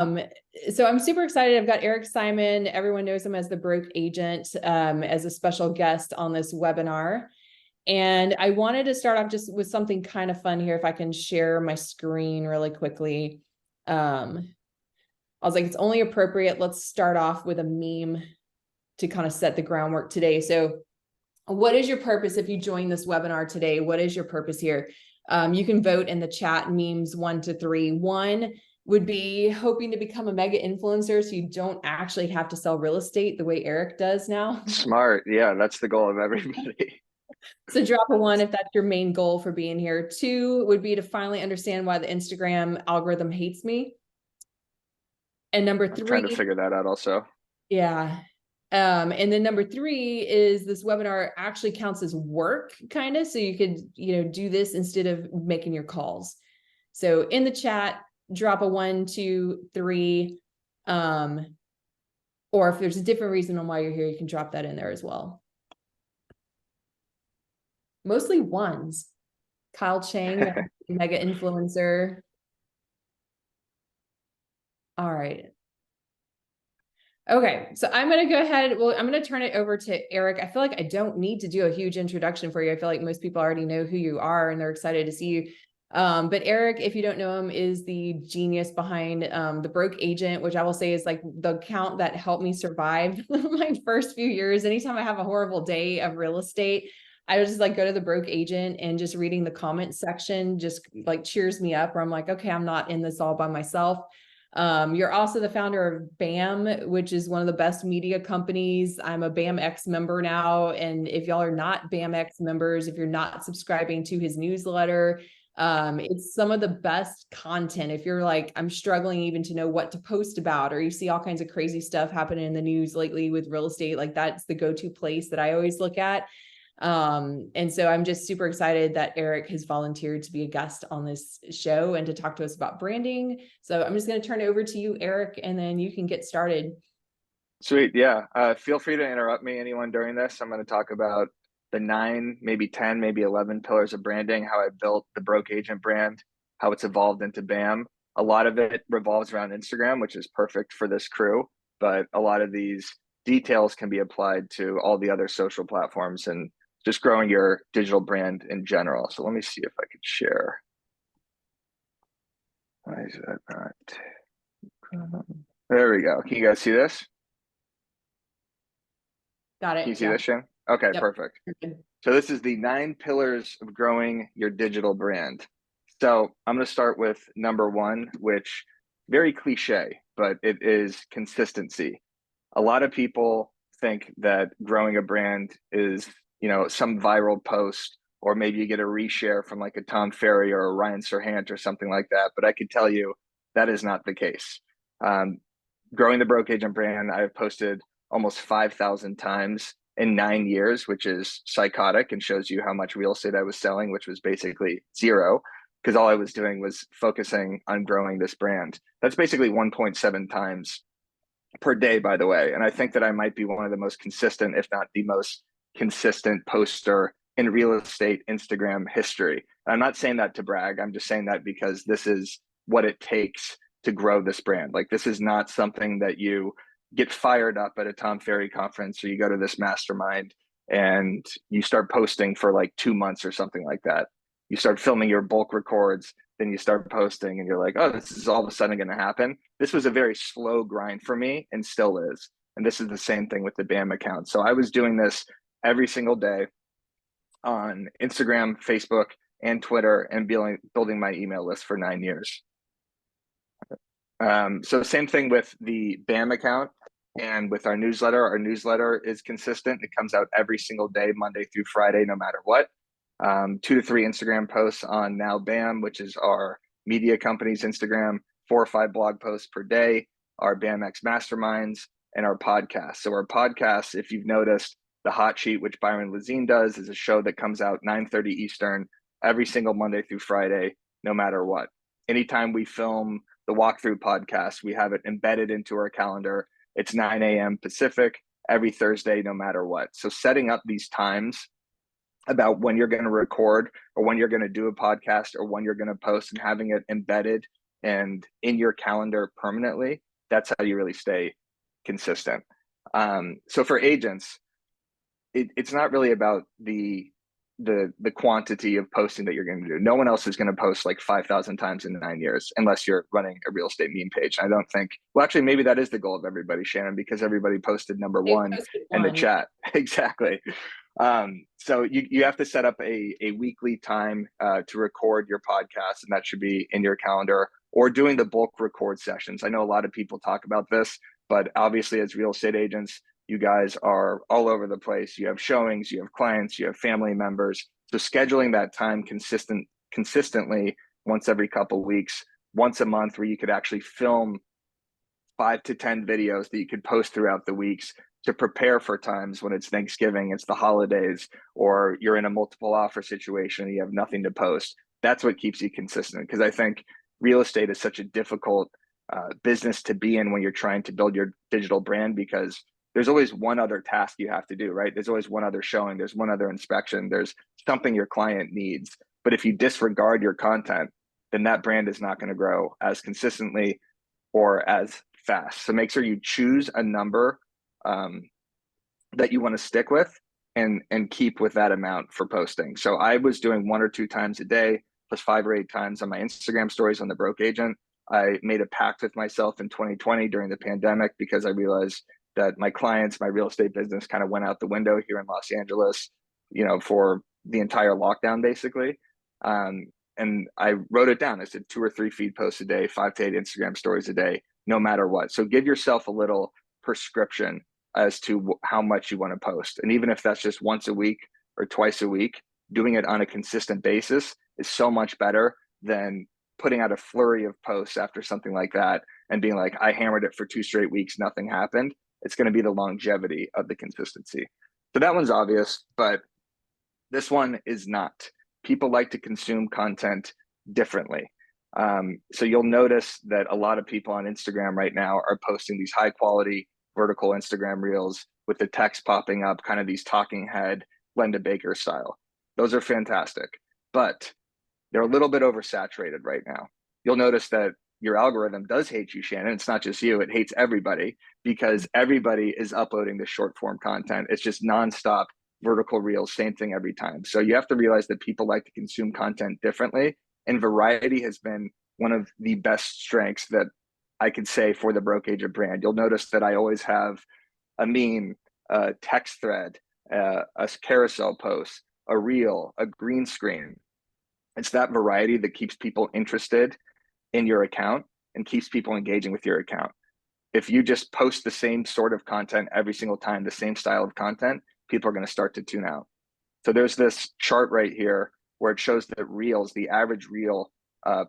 Um, so I'm super excited. I've got Eric Simon. Everyone knows him as the Broke Agent, as a special guest on this webinar. And I wanted to start off just with something kind of fun here. If I can share my screen really quickly. I was like, it's only appropriate. Let's start off with a meme to kind of set the groundwork today. So what is your purpose if you join this webinar today? What is your purpose here? You can vote in the chat, memes 1 to 3. 1 would be hoping to become a mega influencer so you don't actually have to sell real estate the way Eric does now. Smart. Yeah, that's the goal of everybody. So drop a 1 if that's your main goal for being here. 2 would be to finally understand why the Instagram algorithm hates me. And number 3, I'm trying to figure that out also. Yeah. And then number 3 is this webinar actually counts as work, kind of, so you could, do this instead of making your calls. So in the chat, drop a 1, 2, 3. Or if there's a different reason on why you're here, you can drop that in there as well. Mostly 1s. Kyle Chang, mega influencer. All right. Okay, so I'm going to go ahead. Well, I'm going to turn it over to Eric. I feel like I don't need to do a huge introduction for you. I feel like most people already know who you are and they're excited to see you. But Eric, if you don't know him, is the genius behind the Broke Agent, which I will say is like the account that helped me survive my first few years. Anytime I have a horrible day of real estate, I would just like go to the Broke Agent, and just reading the comment section just like cheers me up, where I'm like, okay, I'm not in this all by myself. You're also the founder of BAM, which is one of the best media companies. I'm a BAMX member now. And if y'all are not BAMX members, if you're not subscribing to his newsletter, it's some of the best content. If you're like, I'm struggling even to know what to post about, or you see all kinds of crazy stuff happening in the news lately with real estate, like that's the go-to place that I always look at. And so I'm just super excited that Eric has volunteered to be a guest on this show and to talk to us about branding. So I'm just going to turn it over to you, Eric, and then you can get started. Sweet. Yeah. Feel free to interrupt me, anyone, during this. I'm going to talk about the 9, maybe 10, maybe 11 pillars of branding, how I built the Broke Agent brand, how it's evolved into BAM. A lot of it revolves around Instagram, which is perfect for this crew, but a lot of these details can be applied to all the other social platforms and just growing your digital brand in general. So let me see if I could share. Why is that not? There we go. Can you guys see this? Got it. Can you see this, Shane? Okay, yep. Perfect. So this is the 9 pillars of growing your digital brand. So I'm going to start with number 1, which very cliche, but it is consistency. A lot of people think that growing a brand is, some viral post, or maybe you get a reshare from like a Tom Ferry or a Ryan Serhant or something like that. But I can tell you that is not the case. Growing the Broke Agent brand, I've posted almost 5,000 times in 9 years, which is psychotic and shows you how much real estate I was selling, which was basically 0, because all I was doing was focusing on growing this brand. That's basically 1.7 times per day, by the way. And I think that I might be one of the most consistent, if not the most consistent poster in real estate Instagram history. I'm not saying that to brag. I'm just saying that because this is what it takes to grow this brand. Like, this is not something that you get fired up at a Tom Ferry conference, or you go to this mastermind and you start posting for like 2 months or something like that. You start filming your bulk records, then you start posting and you're like, oh, this is all of a sudden going to happen. This was a very slow grind for me, and still is. And this is the same thing with the BAM account. So I was doing this every single day on Instagram, Facebook, and Twitter, and building my email list for 9 years. So same thing with the BAM account and with our newsletter. Our newsletter is consistent. It comes out every single day, Monday through Friday, no matter what. 2 to 3 Instagram posts on Now BAM, which is our media company's Instagram, 4 or 5 blog posts per day, our BAMX masterminds, and our podcast. So our podcast, if you've noticed, the Hot Sheet, which Byron Lazine does, is a show that comes out 9:30 Eastern every single Monday through Friday, no matter what. Anytime we film the walkthrough podcast, we have it embedded into our calendar. It's 9 a.m. Pacific every Thursday, no matter what. So setting up these times about when you're going to record, or when you're going to do a podcast, or when you're going to post, and having it embedded and in your calendar permanently, that's how you really stay consistent. So for agents, it's not really about the quantity of posting that you're going to do. No one else is going to post like 5,000 times in 9 years unless you're running a real estate meme page. I don't think, well, actually, maybe that is the goal of everybody, Shannon, because everybody posted number one in the chat. Exactly. So you have to set up a weekly time to record your podcast, and that should be in your calendar, or doing the bulk record sessions. I know a lot of people talk about this, but obviously as real estate agents, you guys are all over the place. You have showings, you have clients, you have family members. So scheduling that time consistently once every couple of weeks, once a month, where you could actually film 5 to 10 videos that you could post throughout the weeks to prepare for times when it's Thanksgiving, it's the holidays, or you're in a multiple offer situation and you have nothing to post. That's what keeps you consistent. Because I think real estate is such a difficult business to be in when you're trying to build your digital brand, because there's always one other task you have to do, right? There's always one other showing, there's one other inspection, there's something your client needs. But if you disregard your content, then that brand is not going to grow as consistently or as fast. So make sure you choose a number that you want to stick with and keep with that amount for posting. So I was doing 1 or 2 times a day, plus 5 or 8 times on my Instagram stories on the Broke Agent. I made a pact with myself in 2020 during the pandemic, because I realized that my clients, my real estate business kind of went out the window here in Los Angeles, for the entire lockdown, basically. And I wrote it down. I said 2 or 3 feed posts a day, 5 to 8 Instagram stories a day, no matter what. So give yourself a little prescription as to how much you want to post. And even if that's just once a week or twice a week, doing it on a consistent basis is so much better than putting out a flurry of posts after something like that and being like, I hammered it for 2 straight weeks, nothing happened. It's going to be the longevity of the consistency. So that one's obvious, but this one is not. People like to consume content differently. So you'll notice that a lot of people on Instagram right now are posting these high quality vertical Instagram reels with the text popping up, kind of these talking head, Glenda Baker style. Those are fantastic, but they're a little bit oversaturated right now. You'll notice that your algorithm does hate you, Shannon. It's not just you, it hates everybody, because everybody is uploading this short form content. It's just nonstop vertical reels, same thing every time. So you have to realize that people like to consume content differently, and variety has been one of the best strengths that I could say for the Broke Agent brand. You'll notice that I always have a meme, a text thread, a carousel post, a reel, a green screen. It's that variety that keeps people interested in your account and keeps people engaging with your account. If you just post the same sort of content every single time, the same style of content, people are going to start to tune out. So there's this chart right here where it shows that reels, the average reel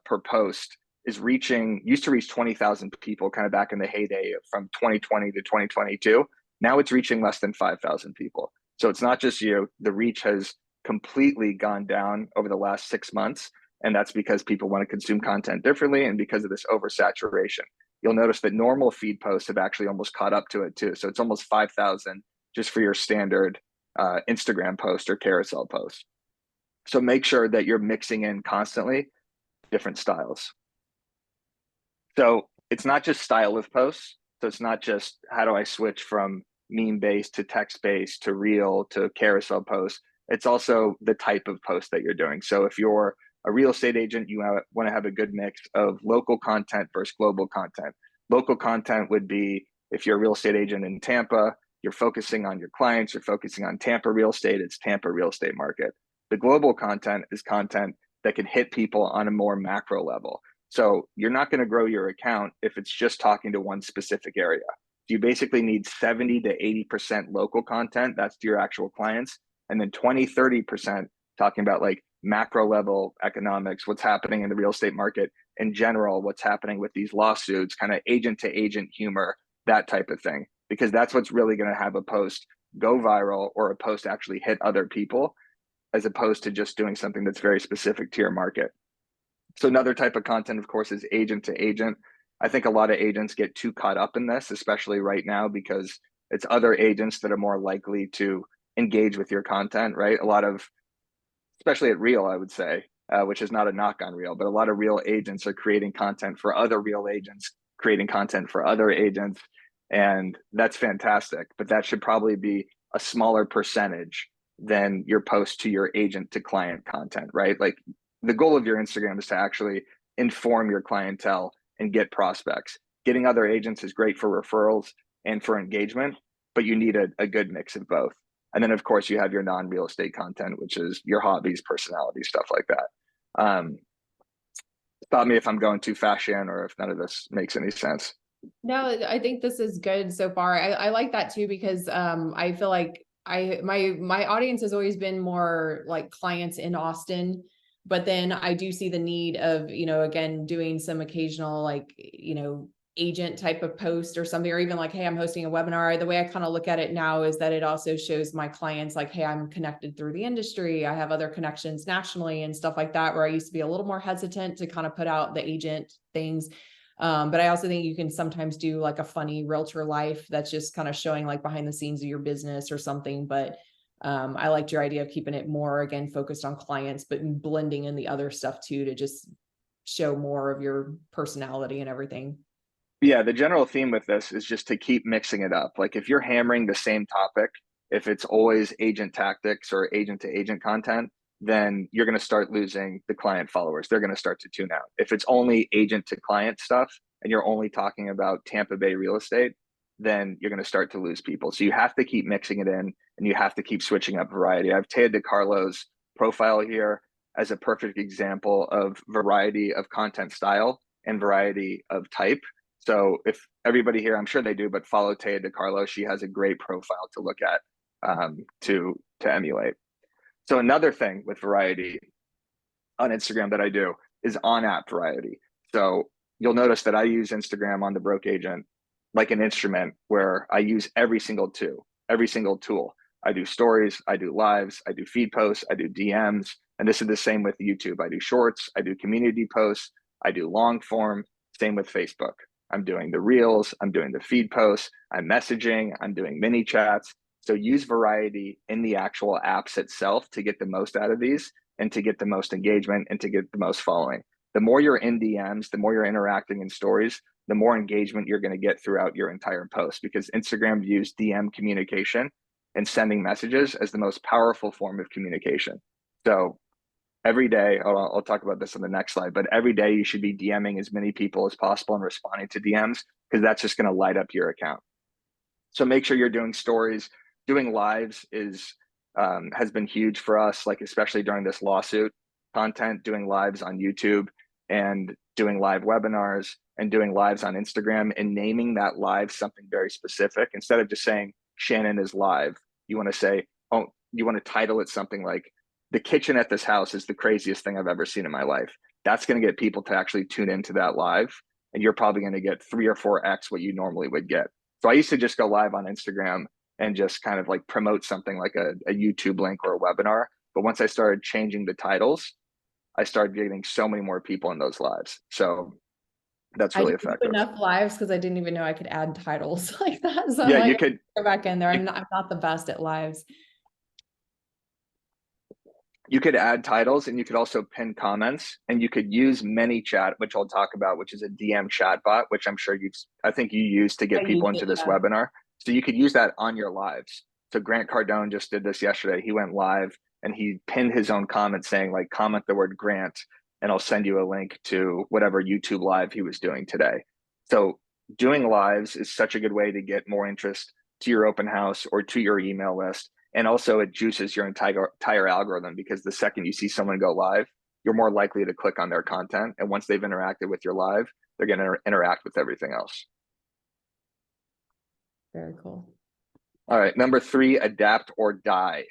per post used to reach 20,000 people kind of back in the heyday from 2020 to 2022. Now it's reaching less than 5,000 people. So it's not just you. The reach has completely gone down over the last 6 months. And that's because people want to consume content differently and because of this oversaturation. You'll notice that normal feed posts have actually almost caught up to it too. So it's almost 5,000 just for your standard Instagram post or carousel post. So make sure that you're mixing in constantly different styles. So it's not just style of posts. So it's not just how do I switch from meme-based to text-based to reel to carousel posts. It's also the type of post that you're doing. So if you're a real estate agent, you want to have a good mix of local content versus global content. Local content would be, if you're a real estate agent in Tampa, you're focusing on your clients, you're focusing on Tampa real estate, it's Tampa real estate market. The global content is content that can hit people on a more macro level. So you're not going to grow your account if it's just talking to one specific area. You basically need 70 to 80% local content, that's to your actual clients, and then 20, 30% talking about like macro level economics, what's happening in the real estate market in general, what's happening with these lawsuits, kind of agent to agent humor, that type of thing, because that's what's really going to have a post go viral or a post actually hit other people, as opposed to just doing something that's very specific to your market. So another type of content, of course, is agent to agent. I think a lot of agents get too caught up in this, especially right now, because it's other agents that are more likely to engage with your content, right? A lot of, especially at Reel, I would say, which is not a knock on Real, but a lot of Real agents are creating content for other Real agents, creating content for other agents. And that's fantastic, but that should probably be a smaller percentage than your post to your agent to client content, right? Like the goal of your Instagram is to actually inform your clientele and get prospects. Getting other agents is great for referrals and for engagement, but you need a good mix of both. And then of course you have your non-real estate content, which is your hobbies, personality, stuff like that. Stop me if I'm going too fast, Shan, or if none of this makes any sense. No, I think this is good so far. I like that too, because I feel like my audience has always been more like clients in Austin, but then I do see the need of, again, doing some occasional like, agent type of post or something, or even like, hey, I'm hosting a webinar. The way I kind of look at it now is that it also shows my clients like, hey, I'm connected through the industry. I have other connections nationally and stuff like that, where I used to be a little more hesitant to kind of put out the agent things. But I also think you can sometimes do like a funny realtor life that's just kind of showing like behind the scenes of your business or something. But I liked your idea of keeping it more, again, focused on clients, but blending in the other stuff too, to just show more of your personality and everything. Yeah, the general theme with this is just to keep mixing it up. Like if you're hammering the same topic, if it's always agent tactics or agent to agent content, then you're going to start losing the client followers. They're going to start to tune out. If it's only agent to client stuff and you're only talking about Tampa Bay real estate, then you're going to start to lose people. So you have to keep mixing it in and you have to keep switching up variety. I have Taya DeCarlo's profile here as a perfect example of variety of content style and variety of type. So if everybody here, I'm sure they do, but follow Taya DeCarlo. She has a great profile to look at, to emulate. So another thing with variety on Instagram that I do is on-app variety. So you'll notice that I use Instagram on the Broke Agent like an instrument where I use every single tool. I do stories, I do lives, I do feed posts, I do DMs, and this is the same with YouTube. I do shorts, I do community posts, I do long form, same with Facebook. I'm doing the reels, I'm doing the feed posts, I'm messaging, I'm doing mini chats. So use variety in the actual apps itself to get the most out of these and to get the most engagement and to get the most following. The more you're in DMs, the more you're interacting in stories, the more engagement you're going to get throughout your entire post, because Instagram views DM communication and sending messages as the most powerful form of communication. So every day, I'll talk about this on the next slide, but every day you should be DMing as many people as possible and responding to DMs, because that's just going to light up your account. So make sure you're doing stories. Doing lives has been huge for us, like especially during this lawsuit content, doing lives on YouTube and doing live webinars and doing lives on Instagram and naming that live something very specific. Instead of just saying Shannon is live, you want to say, oh, you want to title it something like the kitchen at this house is the craziest thing I've ever seen in my life. That's going to get people to actually tune into that live. And you're probably going to get 3 or 4x what you normally would get. So I used to just go live on Instagram and just kind of like promote something like a YouTube link or a webinar. But once I started changing the titles, I started getting so many more people in those lives. So that's really effective. Enough lives because I didn't even know I could add titles like that. So yeah, I'm like, you could go back in there. I'm not the best at lives. You could add titles and you could also pin comments, and you could use ManyChat, which I'll talk about, which is a DM chat bot, which I think you use to get people into this webinar. So you could use that on your lives. So Grant Cardone just did this yesterday. He went live and he pinned his own comment saying like, comment the word Grant and I'll send you a link to whatever YouTube live he was doing today. So doing lives is such a good way to get more interest to your open house or to your email list. And also it juices your entire algorithm, because the second you see someone go live, you're more likely to click on their content. And once they've interacted with your live, they're going to interact with everything else. Very cool. All right. Number 3, adapt or die.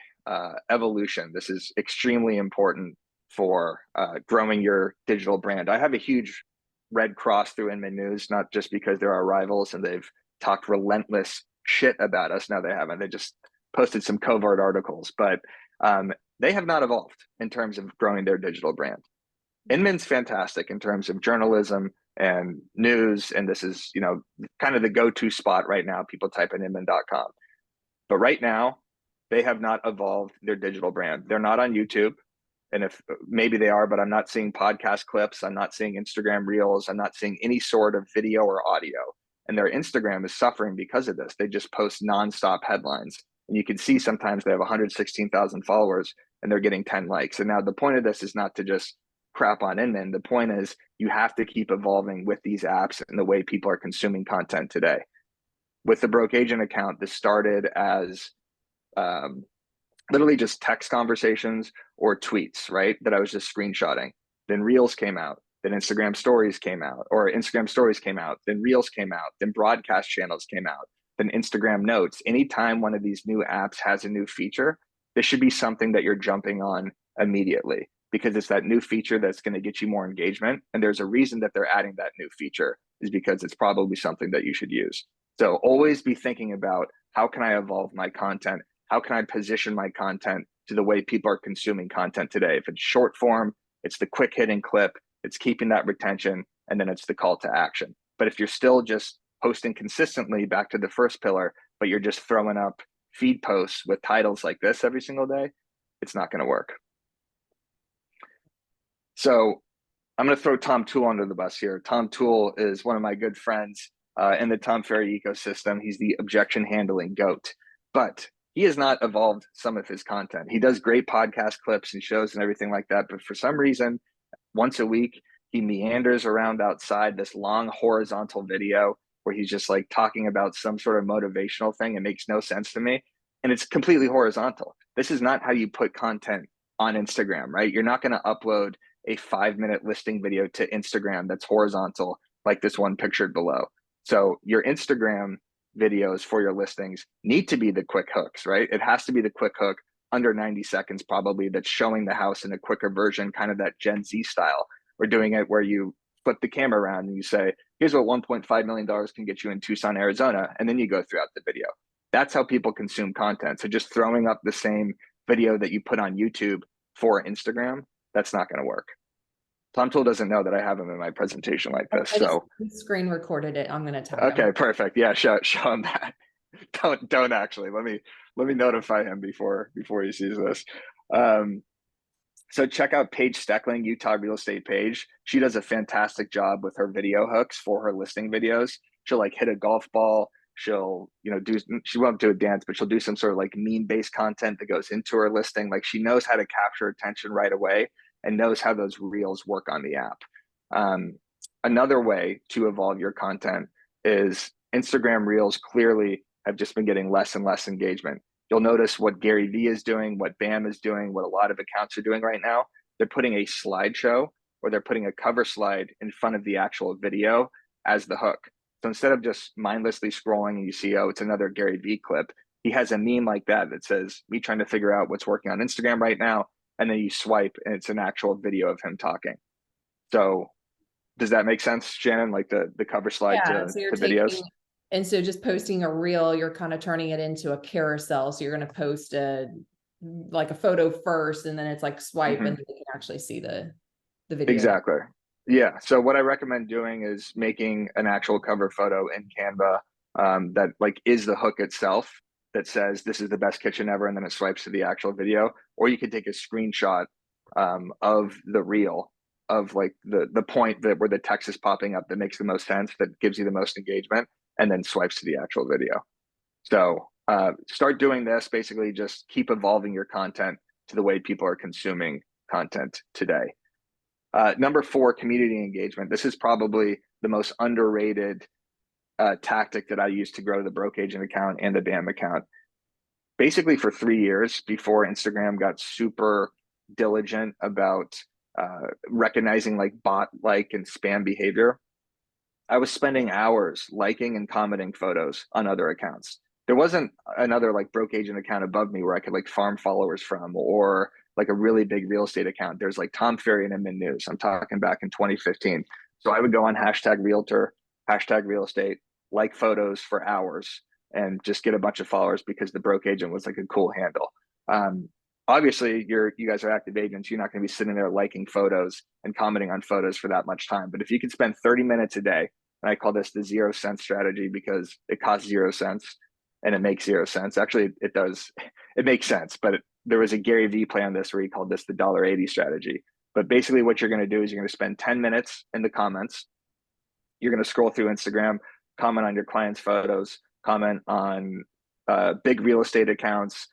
Evolution. This is extremely important for growing your digital brand. I have a huge red cross through Inman News, not just because they're our rivals and they've talked relentless shit about us. No, they haven't. They just posted some covert articles, but they have not evolved in terms of growing their digital brand. Inman's fantastic in terms of journalism and news, and this is, kind of the go-to spot right now. People type in inman.com. But right now, they have not evolved their digital brand. They're not on YouTube. And if maybe they are, but I'm not seeing podcast clips. I'm not seeing Instagram reels. I'm not seeing any sort of video or audio. And their Instagram is suffering because of this. They just post nonstop headlines. And you can see sometimes they have 116,000 followers and they're getting 10 likes. And now the point of this is not to just crap on Inman. The point is you have to keep evolving with these apps and the way people are consuming content today. With the Broke Agent account, this started as literally just text conversations or tweets, right? That I was just screenshotting. Then Reels came out. Then Instagram stories came out, or Instagram stories came out. Then Reels came out. Then broadcast channels came out. Then Instagram notes. Anytime one of these new apps has a new feature, this should be something that you're jumping on immediately, because it's that new feature that's going to get you more engagement. And there's a reason that they're adding that new feature, is because it's probably something that you should use. So always be thinking about, how can I evolve my content? How can I position my content to the way people are consuming content today? If it's short form, it's the quick hitting clip, it's keeping that retention, and then it's the call to action. But if you're still just posting consistently, back to the first pillar, but you're just throwing up feed posts with titles like this every single day, it's not going to work. So I'm going to throw Tom Toole under the bus here. Tom Toole is one of my good friends in the Tom Ferry ecosystem. He's the objection handling GOAT, but he has not evolved some of his content. He does great podcast clips and shows and everything like that. But for some reason, once a week, he meanders around outside this long horizontal video where he's just like talking about some sort of motivational thing. It makes no sense to me. And it's completely horizontal. This is not how you put content on Instagram, right? You're not going to upload a 5-minute listing video to Instagram that's horizontal, like this one pictured below. So your Instagram videos for your listings need to be the quick hooks, right? It has to be the quick hook under 90 seconds, probably, that's showing the house in a quicker version, kind of that Gen Z style. We're doing it where you flip the camera around and you say, here's what $1.5 million can get you in Tucson, Arizona. And then you go throughout the video. That's how people consume content. So just throwing up the same video that you put on YouTube for Instagram, that's not going to work. Tom Toole doesn't know that I have him in my presentation like this. So screen recorded it. I'm going to tag okay, him. perfect. Yeah, show him that. Don't actually. Let me notify him before he sees this. So check out Paige Steckling, Utah Real Estate Page. She does a fantastic job with her video hooks for her listing videos. She'll like hit a golf ball. She'll, she won't do a dance, but she'll do some sort of like meme-based content that goes into her listing. Like, she knows how to capture attention right away and knows how those reels work on the app. Another way to evolve your content is Instagram Reels clearly have just been getting less and less engagement. You'll notice what Gary Vee is doing, what Bam is doing, what a lot of accounts are doing right now. They're putting a slideshow, or they're putting a cover slide in front of the actual video as the hook. So instead of just mindlessly scrolling and you see, oh, it's another Gary Vee clip, he has a meme like that says, me trying to figure out what's working on Instagram right now. And then you swipe and it's an actual video of him talking. So does that make sense, Shannon? Like the cover slide to videos? And so just posting a reel, you're kind of turning it into a carousel. So you're going to post a photo first, and then it's like swipe, and you can actually see the video. Exactly. Yeah. So what I recommend doing is making an actual cover photo in Canva that like is the hook itself, that says this is the best kitchen ever, and then it swipes to the actual video. Or you could take a screenshot of the reel, of like the point that where the text is popping up that makes the most sense, that gives you the most engagement, and then swipes to the actual video. So start doing this. Basically, just keep evolving your content to the way people are consuming content today. Number 4, community engagement. This is probably the most underrated tactic that I use to grow the Broke Agent account and the BAM account. Basically, for 3 years before Instagram got super diligent about recognizing like bot like and spam behavior, I was spending hours liking and commenting photos on other accounts. There wasn't another like Broke Agent account above me where I could like farm followers from, or like a really big real estate account. There's like Tom Ferry and Inman News. I'm talking back in 2015. So I would go on #realtor, #real estate, like photos for hours, and just get a bunch of followers because the Broke Agent was like a cool handle. Obviously, you guys are active agents. You're not going to be sitting there liking photos and commenting on photos for that much time. But if you could spend 30 minutes a day, and I call this the 0 cent strategy because it costs 0 cents and it makes 0 cents. Actually, it does. It makes sense, but there was a Gary Vee play on this where he called this the $1.80 strategy. But basically what you're going to do is you're going to spend 10 minutes in the comments. You're going to scroll through Instagram, comment on your clients' photos, comment on big real estate accounts,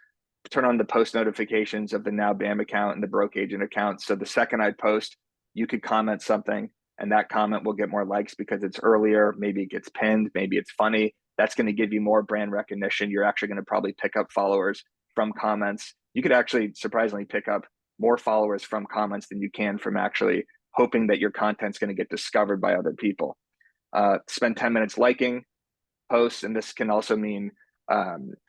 turn on the post notifications of the Now BAM account and the Broke Agent account. So the second I post, you could comment something and that comment will get more likes because it's earlier. Maybe it gets pinned, maybe it's funny. That's going to give you more brand recognition. You're actually going to probably pick up followers from comments. You could actually surprisingly pick up more followers from comments than you can from actually hoping that your content's going to get discovered by other people. Spend 10 minutes liking posts, and this can also mean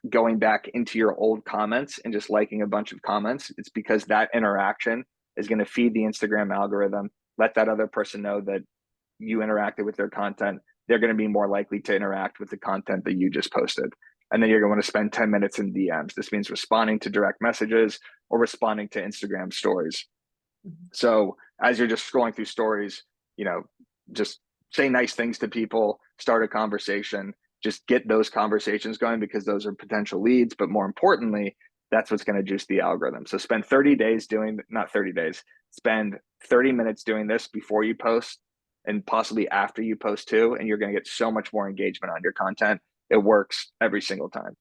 going back into your old comments and just liking a bunch of comments. It's because that interaction is going to feed the Instagram algorithm, let that other person know that you interacted with their content. They're going to be more likely to interact with the content that you just posted. And then you're going to want to spend 10 minutes in DMs. This means responding to direct messages or responding to Instagram stories. So as you're just scrolling through stories, just say nice things to people, start a conversation, just get those conversations going because those are potential leads. But more importantly, that's what's going to juice the algorithm. So spend 30 days not 30 days, spend 30 minutes doing this before you post and possibly after you post too. And you're going to get so much more engagement on your content. It works every single time.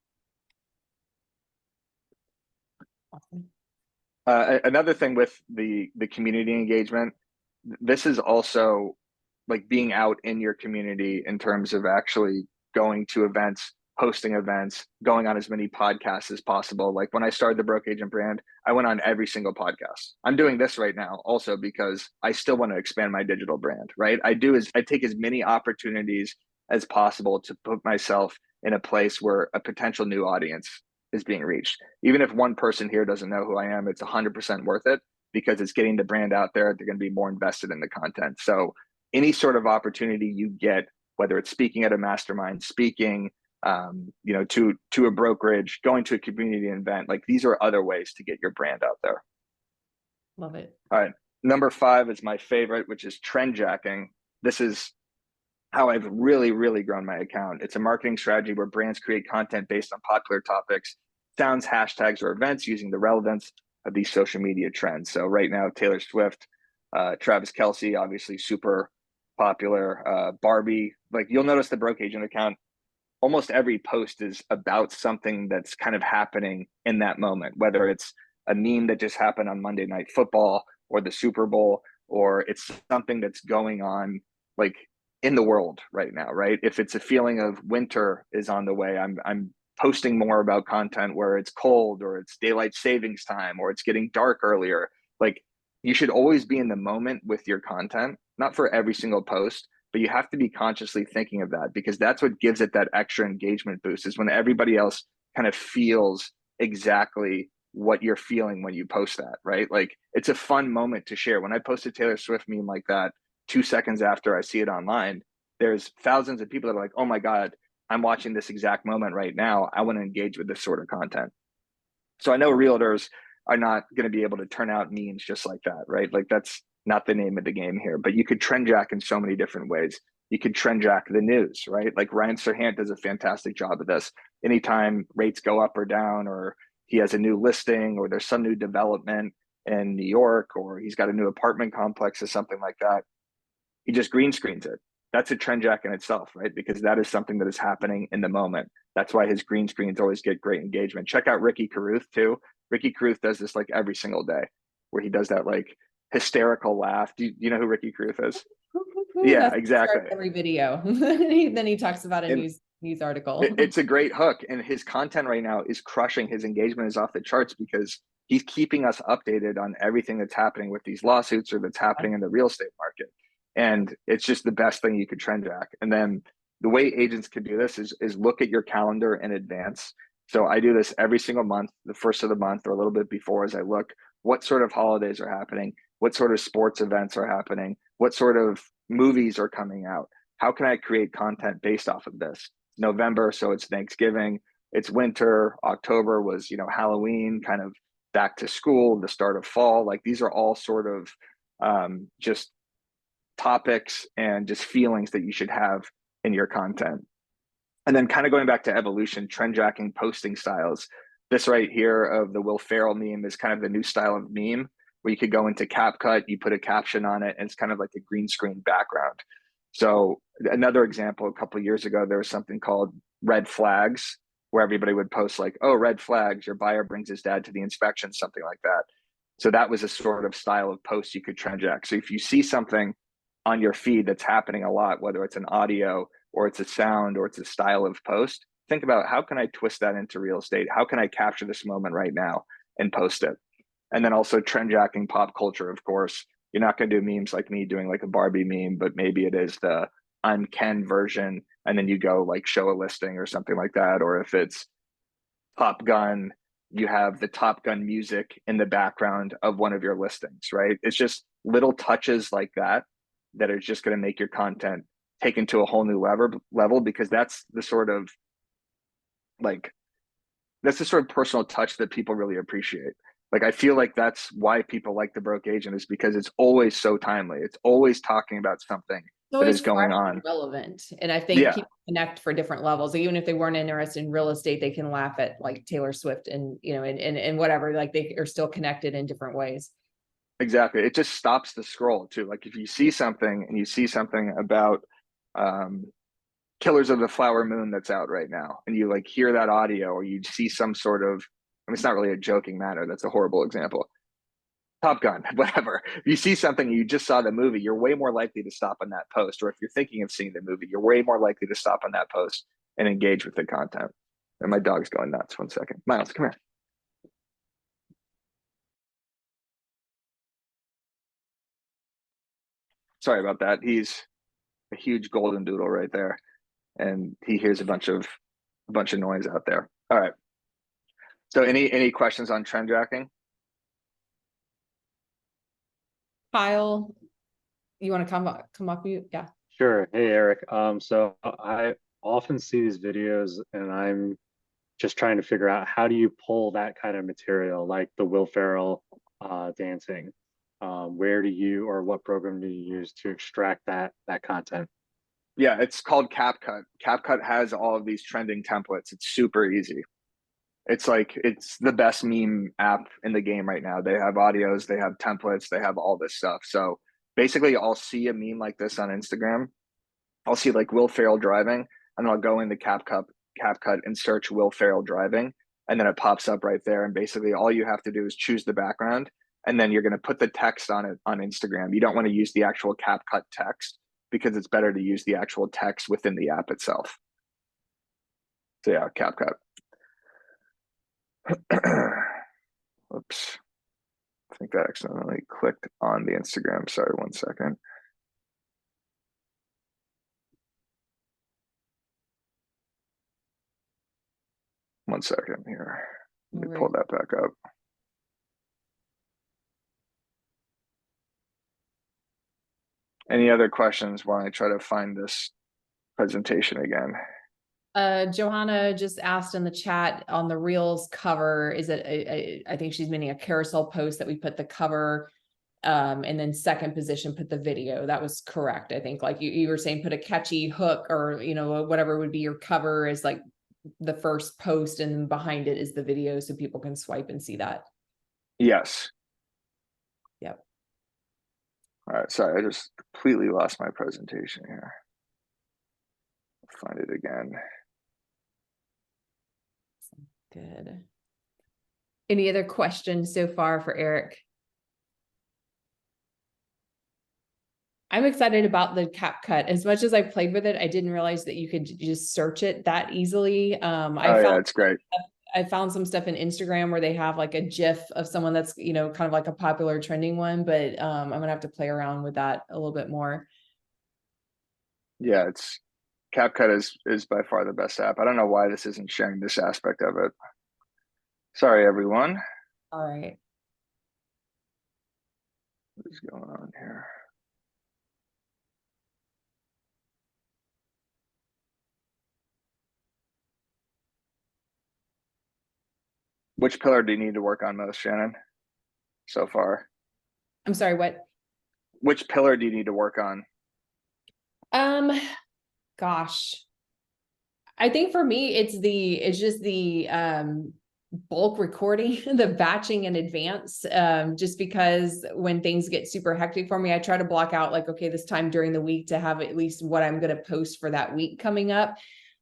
Awesome. Another thing with the community engagement, this is also like being out in your community in terms of actually going to events, hosting events, going on as many podcasts as possible. Like when I started the Broke Agent brand, I went on every single podcast. I'm doing this right now also because I still want to expand my digital brand, right? I take as many opportunities as possible to put myself in a place where a potential new audience is being reached. Even if one person here doesn't know who I am, it's 100% worth it because it's getting the brand out there. They're going to be more invested in the content. So any sort of opportunity you get, whether it's speaking at a mastermind, speaking, to a brokerage, going to a community event, like these are other ways to get your brand out there. Love it. All right. Number 5 is my favorite, which is trend jacking. This is how I've really, really grown my account. It's a marketing strategy where brands create content based on popular topics, sounds, hashtags, or events using the relevance of these social media trends. So right now, Taylor Swift, Travis Kelce, obviously super popular, Barbie. Like you'll notice the Broke Agent account, almost every post is about something that's kind of happening in that moment, whether it's a meme that just happened on Monday Night Football or the Super Bowl, or it's something that's going on like in the world right now, right? If it's a feeling of winter is on the way, I'm posting more about content where it's cold or it's daylight savings time or it's getting dark earlier. Like you should always be in the moment with your content, not for every single post, but you have to be consciously thinking of that because that's what gives it that extra engagement boost is when everybody else kind of feels exactly what you're feeling when you post that, right? Like it's a fun moment to share. When I post a Taylor Swift meme like that, 2 seconds after I see it online, there's thousands of people that are like, oh my God, I'm watching this exact moment right now. I want to engage with this sort of content. So I know realtors are not going to be able to turn out memes just like that, right? Like that's not the name of the game here, but you could trend jack in so many different ways. You could trend jack the news, right? Like Ryan Serhant does a fantastic job of this. Anytime rates go up or down, or he has a new listing, or there's some new development in New York, or he's got a new apartment complex or something like that, he just green screens it. That's a trend jack in itself, right? Because that is something that is happening in the moment. That's why his green screens always get great engagement. Check out Ricky Carruth too. Ricky Carruth does this like every single day where he does that like hysterical laugh. Do you know who Ricky Carruth is? Yeah, That's exactly. Every video. Then he talks about a news article. It's a great hook. And his content right now is crushing. His engagement is off the charts because he's keeping us updated on everything that's happening with these lawsuits or that's happening in the real estate market. And it's just the best thing you could trend jack. And then the way agents can do this is look at your calendar in advance. So I do this every single month, the first of the month or a little bit before, as I look what sort of holidays are happening, what sort of sports events are happening, what sort of movies are coming out. How can I create content based off of this? November, so it's Thanksgiving. It's winter. October was, Halloween, kind of back to school, the start of fall. Like these are all sort of just topics and just feelings that you should have in your content. And then kind of going back to evolution, trend jacking posting styles. This right here of the Will Ferrell meme is kind of the new style of meme where you could go into CapCut, you put a caption on it, and it's kind of like a green screen background. So another example, a couple of years ago, there was something called red flags, where everybody would post like, "Oh, red flags, your buyer brings his dad to the inspection," something like that. So that was a sort of style of post you could transact. So if you see something on your feed that's happening a lot, whether it's an audio or it's a sound or it's a style of post, think about how can I twist that into real estate? How can I capture this moment right now and post it? And then also trend jacking pop culture, of course. You're not going to do memes like me doing like a Barbie meme, but maybe it is the I'm Ken version. And then you go like show a listing or something like that. Or if it's Top Gun, you have the Top Gun music in the background of one of your listings, right? It's just little touches like that that are just going to make your content taken to a whole new level because that's the sort of like that's the sort of personal touch that people really appreciate. Like I feel like that's why people like the broke agent is because it's always so timely. It's always talking about something It's that always is going fresh and on. relevant. And I think Yeah, people connect for different levels. Even if they weren't interested in real estate, they can laugh at like Taylor Swift and, you know, and whatever, like they are still connected in different ways. exactly. It just stops the scroll too. Like if you see something and you see something about um, Killers of the Flower Moon that's out right now, and you like hear that audio or you see some sort of, I mean, it's not really a joking matter. That's a horrible example. Top Gun, whatever. If you see something and you just saw the movie, you're way more likely to stop on that post. Or if you're thinking of seeing the movie, you're way more likely to stop on that post and engage with the content. And my dog's going nuts. 1 second. Miles, come here. Sorry about that. He's a huge golden doodle right there. And he hears a bunch of noise out there. All right. So any questions on trend tracking? Kyle, you want to come off mute? Yeah. Sure. Hey, Eric. So I often see these videos and I'm just trying to figure out how do you pull that kind of material, like the Will Ferrell dancing? Where do you or what program do you use to extract that content? Yeah, it's called CapCut. CapCut has all of these trending templates. It's super easy. It's the best meme app in the game right now. They have audios, they have templates, they have all this stuff. So basically, I'll see a meme like this on Instagram. I'll see like Will Ferrell driving, and then I'll go into CapCut and search Will Ferrell driving, and then it pops up right there. And basically, all you have to do is choose the background, and then you're going to put the text on it on Instagram. You don't want to use the actual CapCut text because it's better to use the actual text within the app itself. So yeah, CapCut. Oops. I think I accidentally clicked on the Instagram. Sorry, 1 second. One second here. Let me pull that back up. Any other questions while I try to find this presentation again? Johanna just asked in the chat on the Reels cover, is it, I think she's meaning a carousel post that we put the cover, and then second position, put the video. That was correct. I think like you were saying, put a catchy hook or, you know, whatever would be your cover is like the first post and then behind it is the video so people can swipe and see that. Yes. Yep. All right. Sorry, I just completely lost my presentation here. I'll find it again. Good. Any other questions so far for Eric? I'm excited about the CapCut. As much as I played with it, I didn't realize that you could just search it that easily. Yeah, it's great. I found some stuff in Instagram where they have like a GIF of someone that's, you know, kind of like a popular trending one, but I'm gonna have to play around with that a little bit more. Yeah, CapCut is by far the best app. I don't know why this isn't sharing this aspect of it. Sorry, everyone. All right. What is going on here? Which pillar do you need to work on most, Shannon, so far? I'm sorry, what? Which pillar do you need to work on? Gosh. I think for me, it's just the bulk recording, the batching in advance, just because when things get super hectic for me, I try to block out like, okay, this time during the week to have at least what I'm going to post for that week coming up.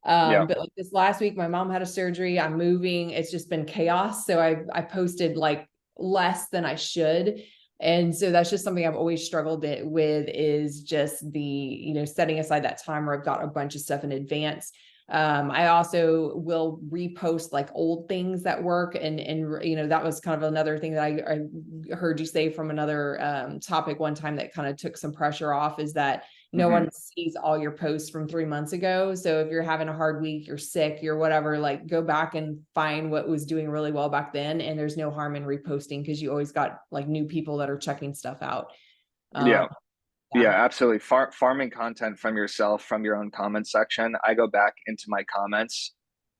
But like this last week, my mom had a surgery. I'm moving. It's just been chaos. So I posted like less than I should. And so that's just something I've always struggled with, is just the, you know, setting aside that time where I've got a bunch of stuff in advance. I also will repost like old things that work. And, you know, that was kind of another thing that I heard you say from another topic one time that kind of took some pressure off, is that no one sees all your posts from 3 months ago. So if you're having a hard week, you're sick, you're whatever, like go back and find what was doing really well back then. And there's no harm in reposting, because you always got like new people that are checking stuff out. Yeah, absolutely. Farming content from yourself, from your own comment section. I go back into my comments,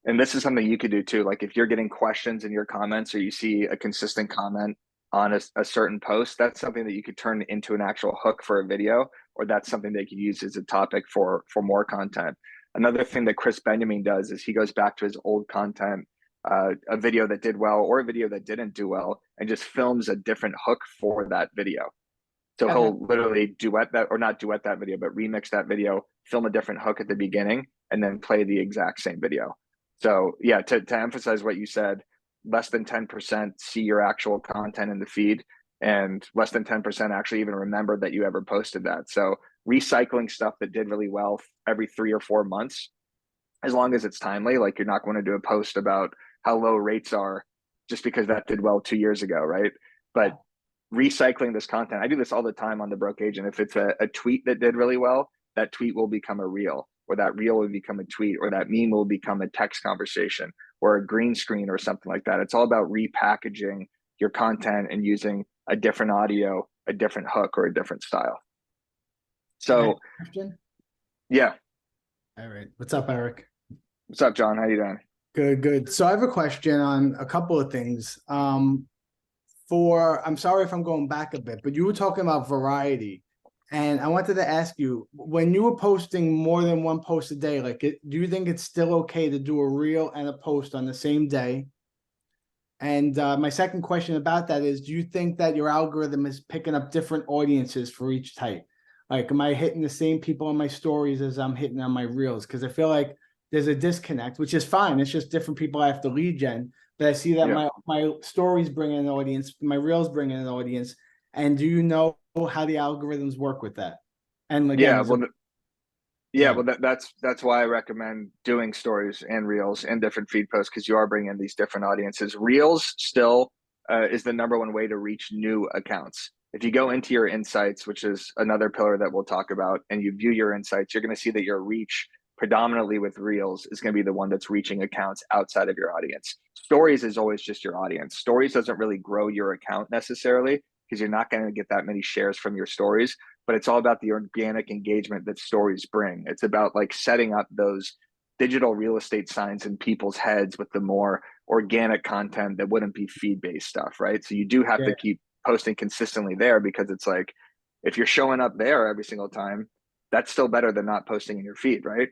and this is something you could do too. Like if you're getting questions in your comments, or you see a consistent comment on a certain post, that's something that you could turn into an actual hook for a video, or that's something they could use as a topic for more content. Another thing that Chris Benjamin does is he goes back to his old content, a video that did well or a video that didn't do well, and just films a different hook for that video. So he'll literally duet that, or not duet that video, but remix that video, film a different hook at the beginning, and then play the exact same video. So yeah, to emphasize what you said, less than 10% see your actual content in the feed, and less than 10% actually even remember that you ever posted that. So recycling stuff that did really well every 3 or 4 months, as long as it's timely. Like you're not going to do a post about how low rates are just because that did well 2 years ago, right? But recycling this content, I do this all the time on the Broke Agent. If it's a tweet that did really well, that tweet will become a reel, or that reel will become a tweet, or that meme will become a text conversation, or a green screen, or something like that. It's all about repackaging your content and using a different audio, a different hook, or a different style. So yeah. All right. What's up, Eric? What's up, John? How you doing? Good. So I have a question on a couple of things. I'm sorry if I'm going back a bit, but you were talking about variety, and I wanted to ask you, when you were posting more than one post a day, like, do you think it's still okay to do a reel and a post on the same day? And my second question about that is, do you think that your algorithm is picking up different audiences for each type? Like, am I hitting the same people on my stories as I'm hitting on my reels? Because I feel like there's a disconnect, which is fine. It's just different people I have to lead gen. But I see that my stories bring in an audience, my reels bring in an audience. And do you know how the algorithms work with that? And again, that's why I recommend doing stories and reels and different feed posts, because you are bringing in these different audiences. Reels still is the #1 way to reach new accounts. If you go into your insights, which is another pillar that we'll talk about, and you view your insights, you're going to see that your reach predominantly with reels is going to be the one that's reaching accounts outside of your audience. Stories is always just your audience. Stories doesn't really grow your account necessarily, because you're not going to get that many shares from your stories, but it's all about the organic engagement that stories bring. It's about like setting up those digital real estate signs in people's heads with the more organic content that wouldn't be feed-based stuff, right? So you do have to keep posting consistently there, because it's like, if you're showing up there every single time, that's still better than not posting in your feed, right?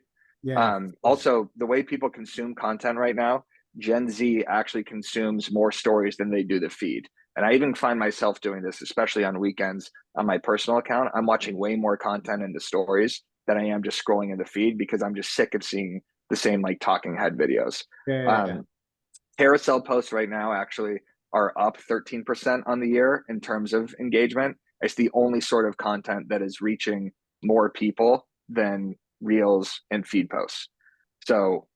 Also, the way people consume content right now, Gen Z actually consumes more stories than they do the feed. And I even find myself doing this, especially on weekends on my personal account. I'm watching way more content in the stories than I am just scrolling in the feed, because I'm just sick of seeing the same like talking head videos. Carousel posts right now actually are up 13% on the year in terms of engagement. It's the only sort of content that is reaching more people than reels and feed posts. So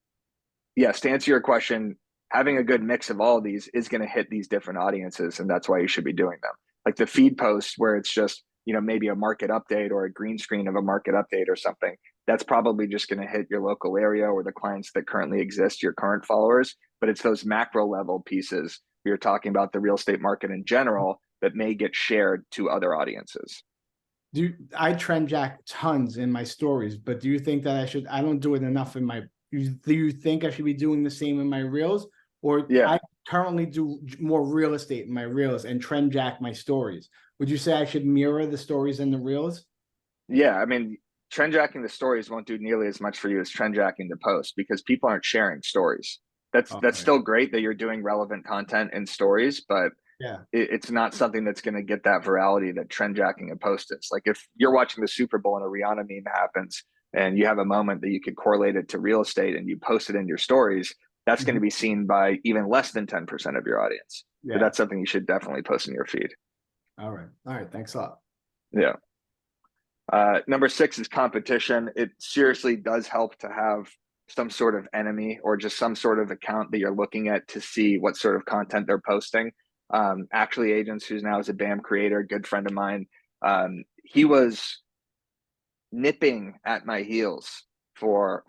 yes, to answer your question, having a good mix of all of these is going to hit these different audiences, and that's why you should be doing them. Like the feed posts where it's just, you know, maybe a market update or a green screen of a market update or something, that's probably just going to hit your local area or the clients that currently exist, your current followers. But it's those macro level pieces we are talking about, the real estate market in general, that may get shared to other audiences. I trend jack tons in my stories, but do you think that I don't do it enough in my, do you think I should be doing the same in my reels? Or I currently do more real estate in my reels and trend jack my stories. Would you say I should mirror the stories and the reels? Yeah, I mean, trend jacking the stories won't do nearly as much for you as trend jacking the post, because people aren't sharing stories. That's Okay. still great that you're doing relevant content and stories, but Yeah. it's not something that's going to get that virality that trend jacking a post is. Like if you're watching the Super Bowl and a Rihanna meme happens and you have a moment that you could correlate it to real estate and you post it in your stories, that's going to be seen by even less than 10% of your audience. Yeah. So that's something you should definitely post in your feed. All right. All right. Thanks a lot. Yeah. Number 6 is competition. It seriously does help to have some sort of enemy or just some sort of account that you're looking at to see what sort of content they're posting. Actually Agents, who's now is a BAM creator, good friend of mine, he was nipping at my heels for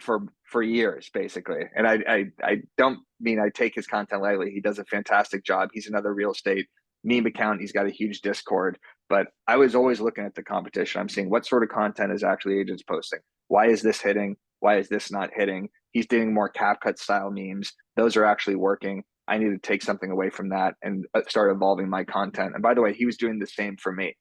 years, basically. And I don't mean I take his content lightly. He does a fantastic job. He's another real estate meme account. He's got a huge Discord, but I was always looking at the competition. I'm seeing what sort of content is actually Agents posting. Why is this hitting? Why is this not hitting? He's doing more CapCut style memes. Those are actually working. I need to take something away from that and start evolving my content. And by the way, he was doing the same for me.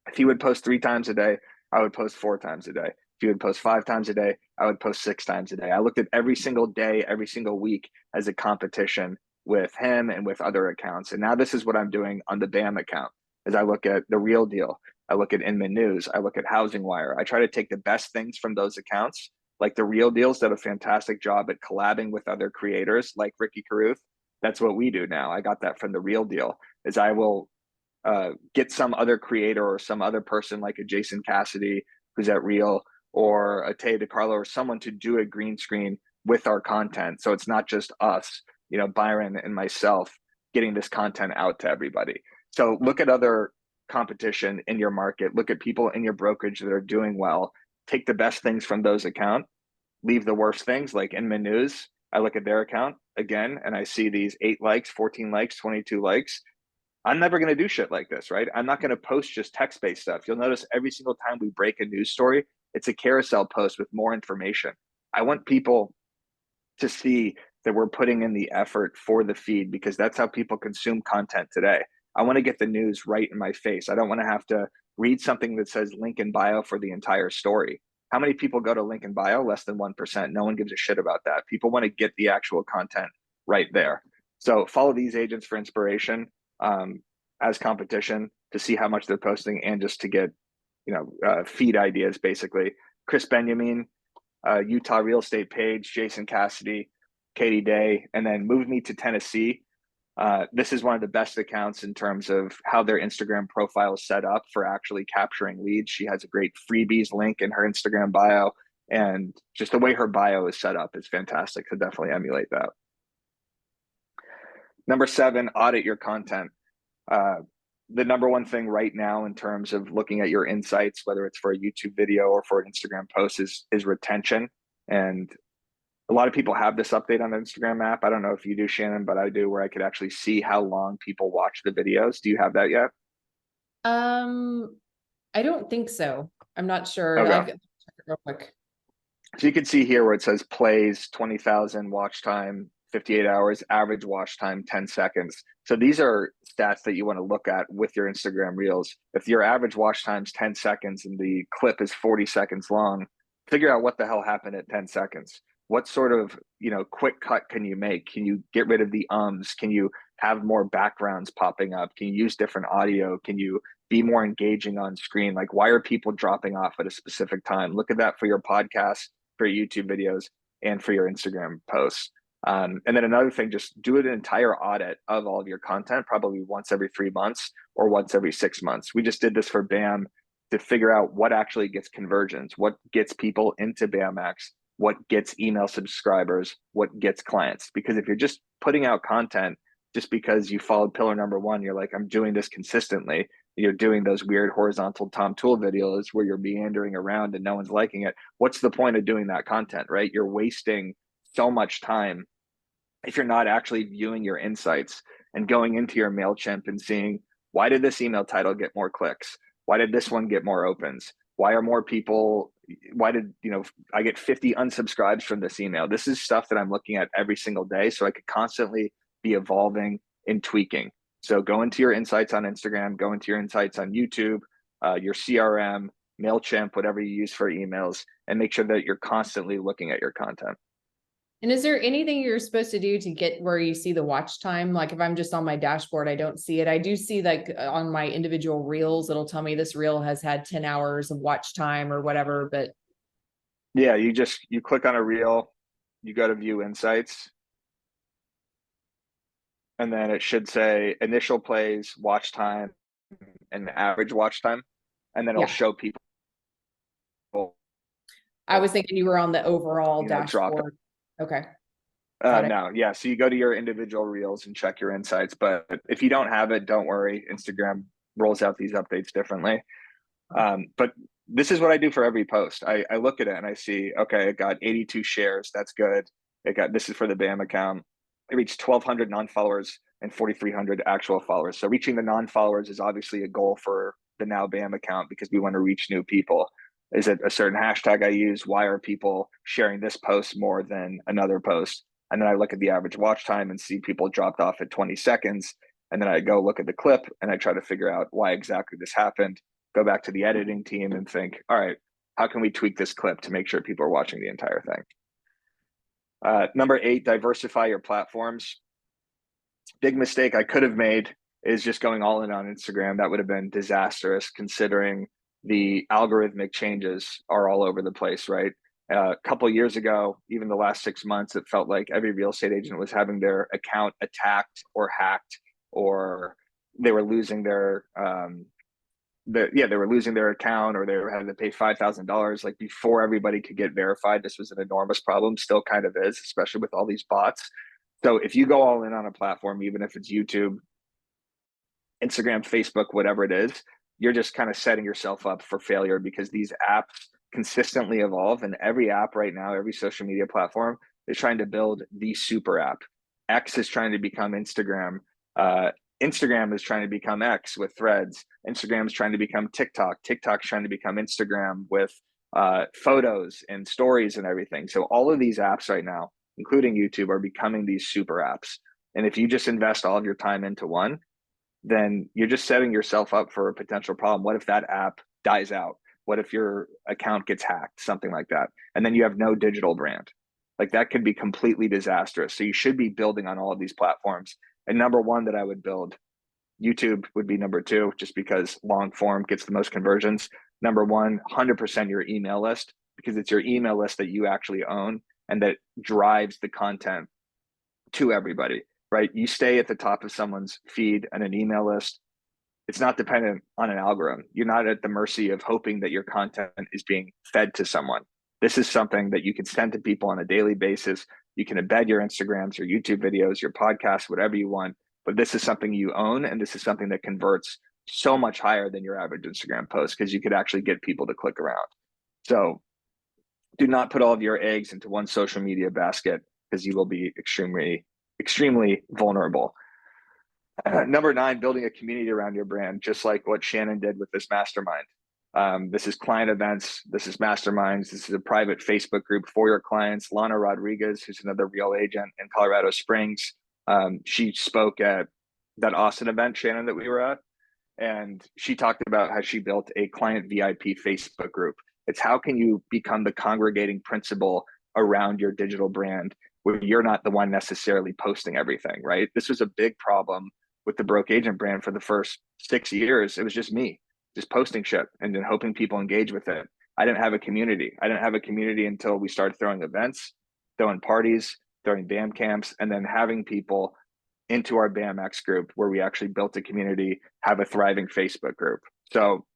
If he would post 3 times a day, I would post 4 times a day. If he would post 5 times a day, I would post 6 times a day. I looked at every single day, every single week as a competition with him and with other accounts. And now this is what I'm doing on the BAM account as I look at The Real Deal. I look at Inman News. I look at Housing Wire. I try to take the best things from those accounts. Like The Real Deal's did a fantastic job at collabing with other creators like Ricky Carruth. That's what we do now. I got that from The Real Deal, is I will get some other creator or some other person like a Jason Cassidy who's at Real, or a Tay DeCarlo, or someone to do a green screen with our content. So it's not just us, you know, Byron and myself getting this content out to everybody. So look at other competition in your market, look at people in your brokerage that are doing well, take the best things from those accounts, leave the worst things. Like Inman News, I look at their account again and I see these 8 likes, 14 likes, 22 likes. I'm never going to do shit like this, right? I'm not going to post just text-based stuff. You'll notice every single time we break a news story, it's a carousel post with more information. I want people to see that we're putting in the effort for the feed, because that's how people consume content today. I want to get the news right in my face. I don't want to have to read something that says link in bio for the entire story. How many people go to link in bio? Less than 1%. No one gives a shit about that. People want to get the actual content right there. So follow these agents for inspiration. As competition to see how much they're posting, and just to get, you know, feed ideas basically. Chris Benjamin, Utah real estate page, Jason Cassidy, Katie Day, and then Move Me to Tennessee. This is one of the best accounts in terms of how their Instagram profile is set up for actually capturing leads. She has a great freebies link in her Instagram bio, and just the way her bio is set up is fantastic. So definitely emulate that. Number 7, audit your content. The number one thing right now in terms of looking at your insights, whether it's for a YouTube video or for an Instagram post, is retention. And a lot of people have this update on the Instagram app. I don't know if you do, Shannon, but I do, where I could actually see how long people watch the videos. Do you have that yet? I don't think so. I'm not sure. Okay. I'll check it real quick. So you can see here where it says plays 20,000, watch time 58 hours, average watch time 10 seconds. So these are stats that you want to look at with your Instagram Reels. If your average watch time is 10 seconds and the clip is 40 seconds long, figure out what the hell happened at 10 seconds. What sort of, you know, quick cut can you make? Can you get rid of the ums? Can you have more backgrounds popping up? Can you use different audio? Can you be more engaging on screen? Like, why are people dropping off at a specific time? Look at that for your podcast, for your YouTube videos, and for your Instagram posts. And then another thing, just do an entire audit of all of your content, probably once every 3 months or once every 6 months. We just did this for BAM to figure out what actually gets conversions, what gets people into BAMX, what gets email subscribers, what gets clients. Because if you're just putting out content just because you followed pillar number 1, you're like, I'm doing this consistently, you're doing those weird horizontal Tom Tool videos where you're meandering around and no one's liking it. What's the point of doing that content, right? You're wasting so much time if you're not actually viewing your insights and going into your MailChimp and seeing, why did this email title get more clicks? Why did this one get more opens? Why are more people, why did, you know, I get 50 unsubscribes from this email? This is stuff that I'm looking at every single day, so I could constantly be evolving and tweaking. So go into your insights on Instagram, go into your insights on YouTube, your CRM, MailChimp, whatever you use for emails, and make sure that you're constantly looking at your content. And is there anything you're supposed to do to get where you see the watch time? Like if I'm just on my dashboard, I don't see it. I do see like on my individual reels, it'll tell me this reel has had 10 hours of watch time or whatever, but Yeah, you click on a reel, you go to view insights, and then it should say initial plays, watch time, and average watch time, and then it'll yeah, show people, I was thinking you were on the overall drop it. dashboard. Okay. Got it. No, yeah. So you go to your individual reels and check your insights. But if you don't have it, don't worry. Instagram rolls out these updates differently. But this is what I do for every post. I look at it and I see, okay, it got 82 shares. That's good. This is for the BAM account. It reached 1,200 non-followers and 4,300 actual followers. So reaching the non-followers is obviously a goal for the Now BAM account because we want to reach new people. Is it a certain hashtag I use? Why are people sharing this post more than another post? And then I look at the average watch time and see people dropped off at 20 seconds. And then I go look at the clip and I try to figure out why exactly this happened, go back to the editing team and think, all right, how can we tweak this clip to make sure people are watching the entire thing? Number 8, diversify your platforms. Big mistake I could have made is just going all in on Instagram. That would have been disastrous considering the algorithmic changes are all over the place, right? A couple of years ago, even the last 6 months, it felt like every real estate agent was having their account attacked or hacked, or they were losing their they were losing their account, or they were having to pay $5,000 like before everybody could get verified. This was an enormous problem, still kind of is, especially with all these bots. So if you go all in on a platform, even if it's YouTube, Instagram, Facebook, whatever it is, you're just kind of setting yourself up for failure because these apps consistently evolve, and every app right now, every social media platform is trying to build the super app. X is trying to become Instagram. Instagram is trying to become X with Threads. Instagram is trying to become TikTok. TikTok's trying to become Instagram with photos and stories and everything. So all of these apps right now, including YouTube, are becoming these super apps. And if you just invest all of your time into one, then you're just setting yourself up for a potential problem. What if that app dies out? What if your account gets hacked? Something like that. And then you have no digital brand. Like that could be completely disastrous. So you should be building on all of these platforms. And number one that I would build, YouTube would be number 2, just because long form gets the most conversions. Number 1, 100% your email list, because it's your email list that you actually own and that drives the content to everybody, right? You stay at the top of someone's feed and an email list. It's not dependent on an algorithm. You're not at the mercy of hoping that your content is being fed to someone. This is something that you can send to people on a daily basis. You can embed your Instagrams, your YouTube videos, your podcasts, whatever you want. But this is something you own, and this is something that converts so much higher than your average Instagram post because you could actually get people to click around. So do not put all of your eggs into one social media basket because you will be extremely vulnerable. Number 9, building a community around your brand, just like what Shannon did with this mastermind. This is client events. This is masterminds. This is a private Facebook group for your clients. Lana Rodriguez, who's another real agent in Colorado Springs, she spoke at that Austin event, Shannon, that we were at. And she talked about how she built a client VIP Facebook group. It's how can you become the congregating principle around your digital brand where you're not the one necessarily posting everything, right? This was a big problem with the Broke Agent brand for the first 6 years. It was just me, just posting shit and then hoping people engage with it. I didn't have a community. I didn't have a community until we started throwing events, throwing parties, throwing BAM camps, and then having people into our BAMX group where we actually built a community, have a thriving Facebook group. So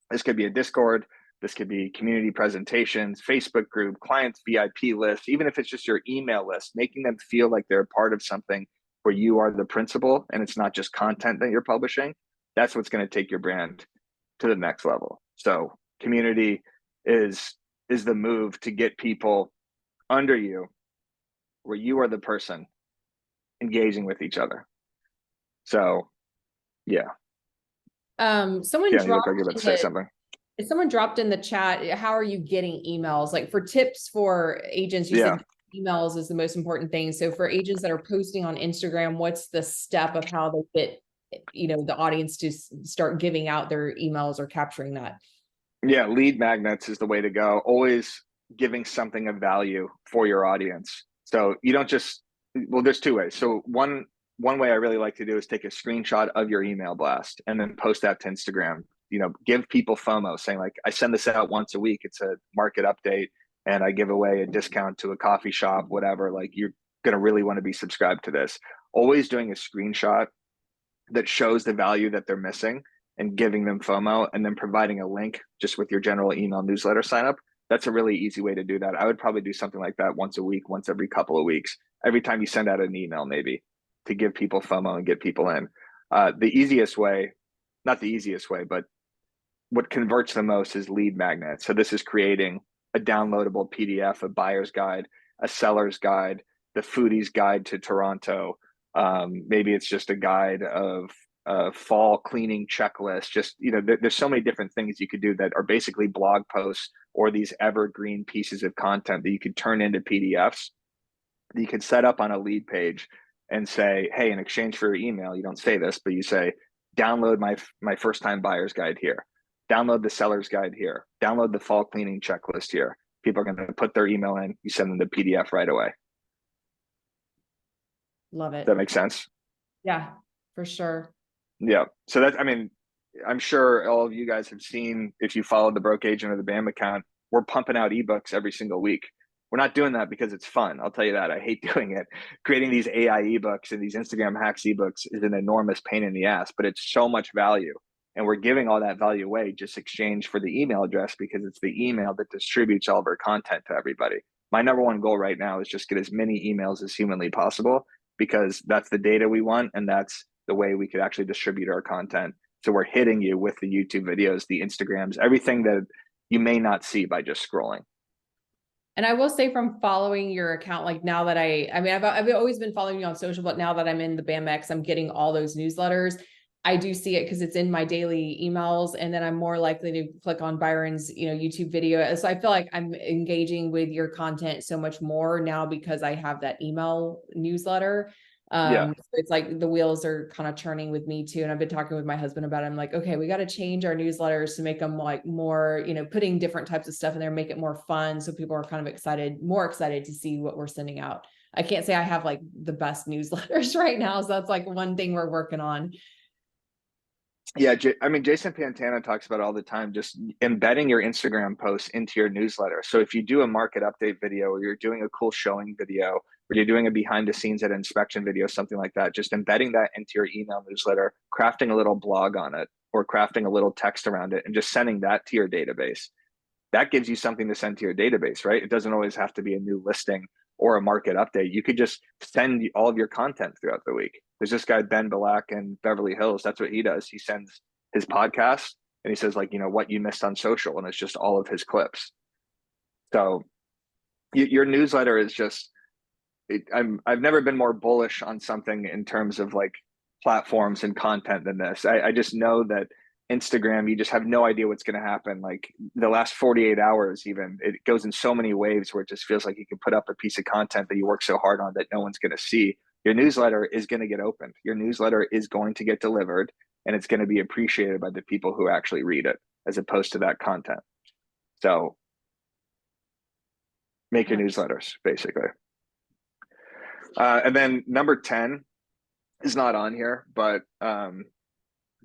this could be a Discord, this could be community presentations, Facebook group, clients VIP list, even if it's just your email list, making them feel like they're a part of something where you are the principal and it's not just content that you're publishing. That's what's going to take your brand to the next level. So community is the move to get people under you where you are the person engaging with each other. So yeah. Someone you look like you're about to say something. If someone dropped in the chat, how are you getting emails? Like for tips for agents, you said emails is the most important thing. So for agents that are posting on Instagram, what's the step of how they get, the audience to start giving out their emails or capturing that? Yeah, lead magnets is the way to go. Always giving something of value for your audience. So you don't just, well, there's two ways. So one way I really like to do is take a screenshot of your email blast and then post that to Instagram. You know, give people FOMO, saying like, I send this out once a week. It's a market update and I give away a discount to a coffee shop, whatever. Like, you're going to really want to be subscribed to this. Always doing a screenshot that shows the value that they're missing and giving them FOMO, and then providing a link just with your general email newsletter sign up. That's a really easy way to do that. I would probably do something like that once a week, once every couple of weeks, every time you send out an email, maybe, to give people FOMO and get people in. The easiest way, not the easiest way, but what converts the most is lead magnets. So this is creating a downloadable PDF, a buyer's guide, a seller's guide, the foodie's guide to Toronto. Maybe it's just a guide of fall cleaning checklist. Just, you know, there's so many different things you could do that are basically blog posts or these evergreen pieces of content that you could turn into PDFs that you could set up on a lead page and say, hey, in exchange for your email, you don't say this, but you say, download my first time buyer's guide here. Download the seller's guide here. Download the fall cleaning checklist here. People are going to put their email in. You send them the PDF right away. Love it. Does that make sense? Yeah, for sure. Yeah. So that's, I mean, I'm sure all of you guys have seen, if you follow the Broke Agent or the BAM account, we're pumping out ebooks every single week. We're not doing that because it's fun. I'll tell you that. I hate doing it. Creating these AI ebooks and these Instagram hacks ebooks is an enormous pain in the ass, but it's so much value. And we're giving all that value away, just exchange for the email address, because it's the email that distributes all of our content to everybody. My number one goal right now is just get as many emails as humanly possible, because that's the data we want. And that's the way we could actually distribute our content. So we're hitting you with the YouTube videos, the Instagrams, everything that you may not see by just scrolling. And I will say, from following your account, like, now that I've always been following you on social, but now that I'm in the BAMX, I'm getting all those newsletters. I do see it because it's in my daily emails, and then I'm more likely to click on Byron's, YouTube video. So I feel like I'm engaging with your content so much more now because I have that email newsletter. So it's like the wheels are kind of churning with me too. And I've been talking with my husband about it. I'm like, okay, we got to change our newsletters to make them like more, putting different types of stuff in there, make it more fun. So people are kind of more excited to see what we're sending out. I can't say I have like the best newsletters right now. So that's like one thing we're working on. Yeah, I mean, Jason Pantana talks about it all the time, just embedding your Instagram posts into your newsletter. So if you do a market update video, or you're doing a cool showing video, or you're doing a behind the scenes at inspection video, something like that, just embedding that into your email newsletter, crafting a little blog on it, or crafting a little text around it, and just sending that to your database. That gives you something to send to your database, right? It doesn't always have to be a new listing or a market update. You could just send all of your content throughout the week. There's this guy, Ben Balak in Beverly Hills. That's what he does. He sends his podcast and he says, like, what you missed on social. And it's just all of his clips. So your newsletter is just, I've never been more bullish on something in terms of like platforms and content than this. I just know that Instagram, you just have no idea what's going to happen. Like the last 48 hours, even, it goes in so many waves where it just feels like you can put up a piece of content that you work so hard on that no one's going to see. Your newsletter is going to get opened. Your newsletter is going to get delivered, and it's going to be appreciated by the people who actually read it, as opposed to that content. So make your newsletters, basically. And then number 10 is not on here, but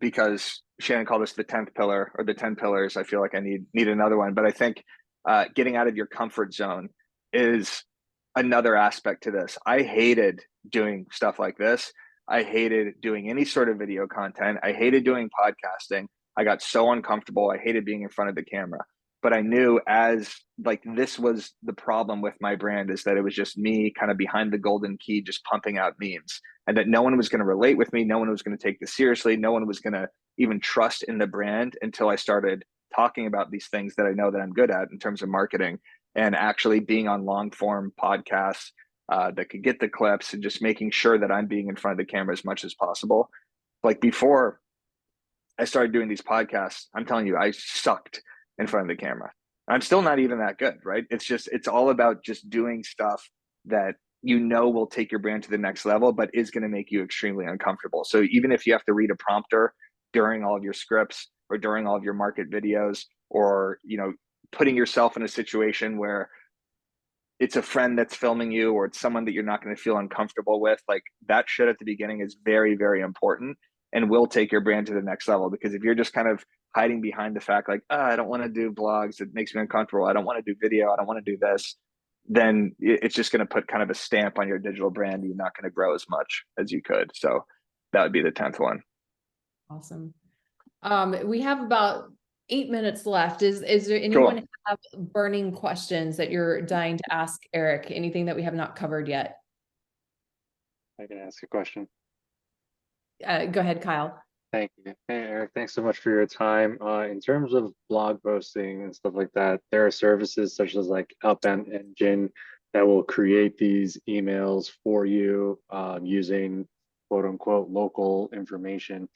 because Shannon called us the 10th pillar, or the 10 pillars, I feel like I need another one. But I think getting out of your comfort zone is another aspect to this. I hated doing stuff like this. I hated doing any sort of video content. I hated doing podcasting. I got so uncomfortable. I hated being in front of the camera. But I knew, as like, this was the problem with my brand, is that it was just me kind of behind the golden key, just pumping out memes, and that no one was going to relate with me. No one was going to take this seriously. No one was going to even trust in the brand until I started talking about these things that I know that I'm good at in terms of marketing, and actually being on long form podcasts that could get the clips, and just making sure that I'm being in front of the camera as much as possible. Like, before I started doing these podcasts, I'm telling you, I sucked in front of the camera. I'm still not even that good, right? It's all about just doing stuff that will take your brand to the next level, but is going to make you extremely uncomfortable. So even if you have to read a prompter during all of your scripts, or during all of your market videos, or putting yourself in a situation where it's a friend that's filming you, or it's someone that you're not going to feel uncomfortable with, like that shit at the beginning is very, very important and will take your brand to the next level. Because if you're just kind of hiding behind the fact like, I don't want to do blogs, it makes me uncomfortable, I don't want to do video, I don't want to do this, then it's just going to put kind of a stamp on your digital brand. You're not going to grow as much as you could. So that would be the 10th one. Awesome. We have about 8 minutes left. Is there anyone have burning questions that you're dying to ask Eric? Anything that we have not covered yet? I can ask a question. Go ahead, Kyle. Thank you. Hey, Eric, thanks so much for your time. In terms of blog posting and stuff like that, there are services such as like Outbound Engine that will create these emails for you using quote unquote local information.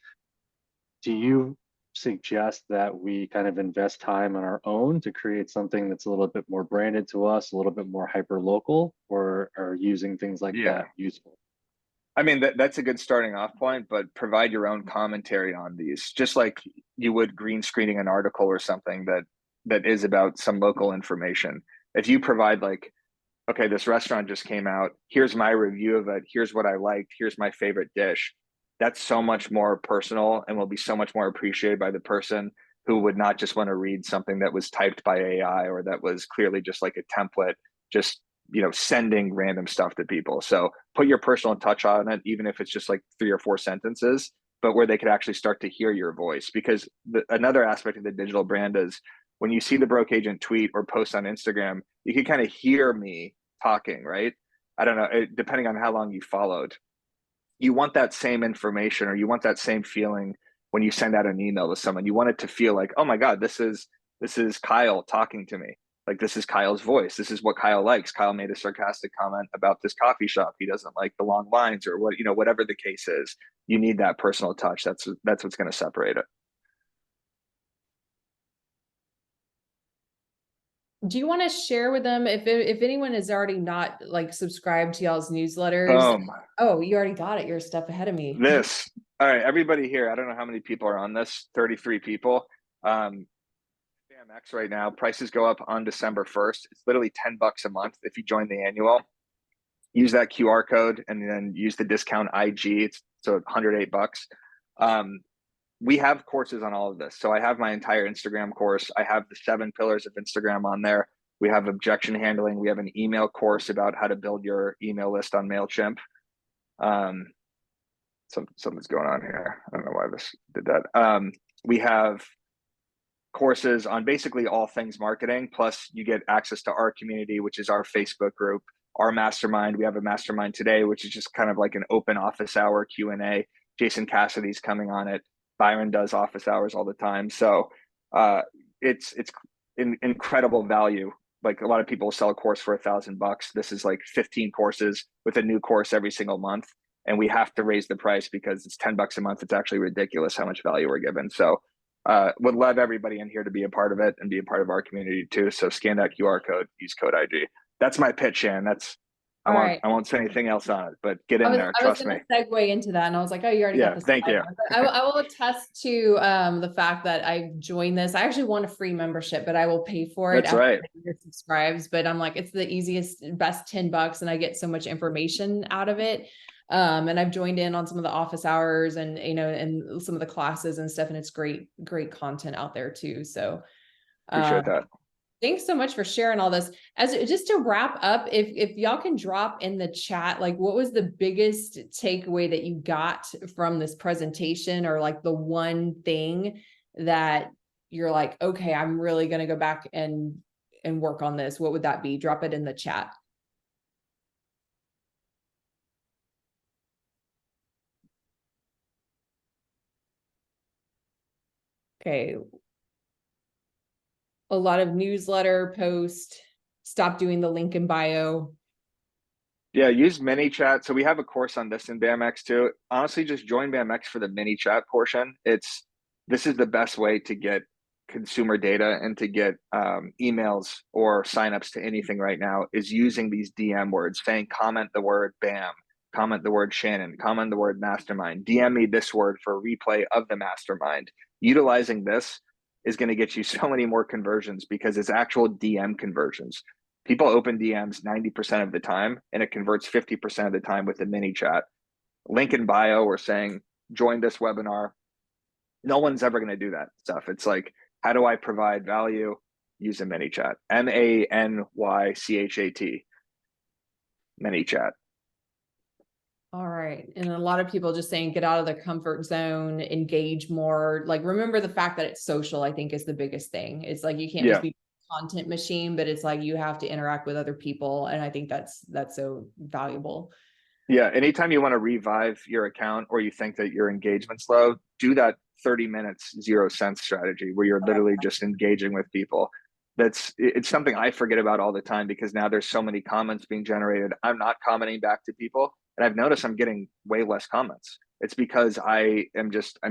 Do you suggest that we kind of invest time on our own to create something that's a little bit more branded to us, a little bit more hyper local, or are using things like that useful? I mean, that's a good starting off point, but provide your own commentary on these, just like you would green screening an article or something that is about some local information. If you provide like, okay, this restaurant just came out, here's my review of it, here's what I liked, here's my favorite dish, that's so much more personal and will be so much more appreciated by the person who would not just want to read something that was typed by AI or that was clearly just like a template, just sending random stuff to people. So put your personal touch on it, even if it's just like 3 or 4 sentences, but where they could actually start to hear your voice. Because another aspect of the digital brand is when you see the Broke Agent tweet or post on Instagram, you can kind of hear me talking, right? I don't know, depending on how long you followed. You want that same information, or you want that same feeling when you send out an email to someone. You want it to feel like, oh my God, this is Kyle talking to me. Like, this is Kyle's voice. This is what Kyle likes. Kyle made a sarcastic comment about this coffee shop. He doesn't like the long lines, or whatever the case is. You need that personal touch. That's what's going to separate it. Do you want to share with them if anyone is already not like subscribed to y'all's newsletters? Oh, you already got it. You're a step ahead of me. All right, everybody here. I don't know how many people are on this. 33 people. BAMX right now, prices go up on December 1st. It's literally $10 a month if you join the annual. Use that QR code and then use the discount IG. So $108. We have courses on all of this. So I have my entire Instagram course. I have the 7 pillars of Instagram on there. We have objection handling. We have an email course about how to build your email list on MailChimp. Something's going on here. I don't know why this did that. We have courses on basically all things marketing. Plus you get access to our community, which is our Facebook group, our mastermind. We have a mastermind today, which is just kind of like an open office hour Q&A. Jason Cassidy's coming on it. Byron does office hours all the time. So it's incredible value. Like, a lot of people sell a course for $1,000. This is like 15 courses with a new course every single month. And we have to raise the price because it's $10 a month. It's actually ridiculous how much value we're given. So would love everybody in here to be a part of it and be a part of our community too. So scan that QR code, use code IG. That's my pitch, Shan. I won't say anything else on it, but get in there. Trust me. I was going to segue into that, and I was like, oh, you already got this. Thank you. I will attest to the fact that I joined this. I actually want a free membership, but I will pay for it. That's right. Subscribes, but I'm like, it's the easiest, best $10, and I get so much information out of it. And I've joined in on some of the office hours and, and some of the classes and stuff. And it's great content out there too. So appreciate that. Thanks so much for sharing all this. Just to wrap up, if y'all can drop in the chat, like, what was the biggest takeaway that you got from this presentation, or like the one thing that you're like, okay, I'm really going to go back and work on this. What would that be? Drop it in the chat. Okay. A lot of newsletter post, stop doing the link in bio. Yeah, use mini chat. So we have a course on this in BAMX too. Honestly, just join BAMX for the mini chat portion. This is the best way to get consumer data and to get emails or signups to anything right now, is using these DM words, saying comment the word BAM, comment the word Shannon, comment the word mastermind, DM me this word for a replay of the mastermind. Utilizing this is going to get you so many more conversions because it's actual DM conversions. People open DMs 90% of the time, and it converts 50% of the time with a mini chat. Link in bio or saying, join this webinar. No one's ever going to do that stuff. It's like, how do I provide value? Use a mini chat. MANYCHAT. Mini chat. All right. And a lot of people just saying, get out of the comfort zone, engage more. Like, remember the fact that it's social, I think, is the biggest thing. It's like, you can't just be a content machine, but it's like, you have to interact with other people. And I think that's so valuable. Yeah. Anytime you want to revive your account or you think that your engagement's low, do that 30 minutes, 0 cents strategy where you're literally just engaging with people. It's something I forget about all the time because now there's so many comments being generated. I'm not commenting back to people. And I've noticed I'm getting way less comments. It's because I'm